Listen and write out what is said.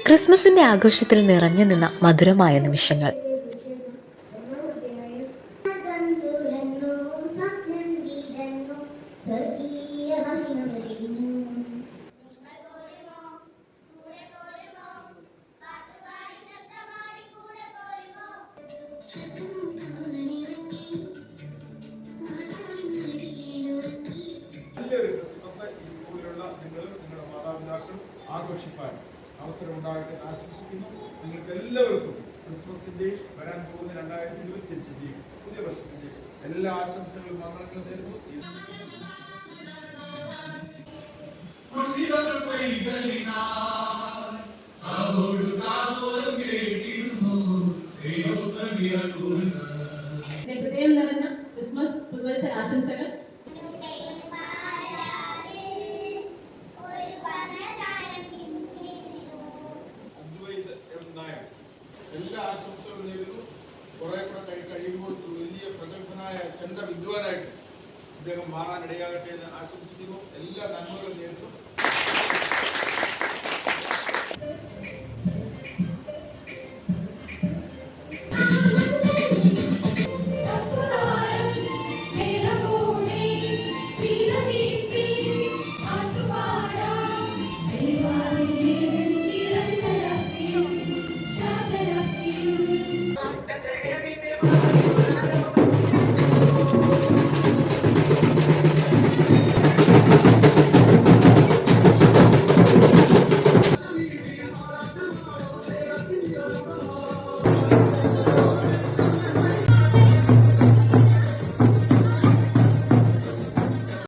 ക്രിസ്മസിന്റെ ആഘോഷത്തിൽ നിറഞ്ഞു നിന്ന മധുരമായ നിമിഷങ്ങൾ. നല്ലൊരു ക്രിസ്മസ് ഈ സ്കൂളിലുള്ള നിങ്ങളും നിങ്ങളുടെ മാതാപിതാക്കളും ആഘോഷിക്കാൻ അവസരം ഉണ്ടാകട്ടെ ആശംസിക്കുന്നു. നിങ്ങൾക്ക് എല്ലാവർക്കും ക്രിസ്മസിന്റെ വരാൻ പോകുന്ന 2025 പുതിയ വർഷത്തിന്റെ എല്ലാ ആശംസകളും മംഗളങ്ങളും നേരുന്നു. ഹൃദയം നിറഞ്ഞ ക്രിസ്മസ് പുതുവത്സര ആശംസകൾ. എല്ലാ ആശംസകളും നേരുന്നു. കുറെ കൂടെ കഴിയുമ്പോൾ വലിയ പ്രഗത്ഭനായ ചണ്ട വിദ്വാനായിട്ട് അദ്ദേഹം മാറാനിടയാകട്ടെ എന്ന് ആശംസിക്കുന്നു. എല്ലാ നന്മകളും നേരുന്നു.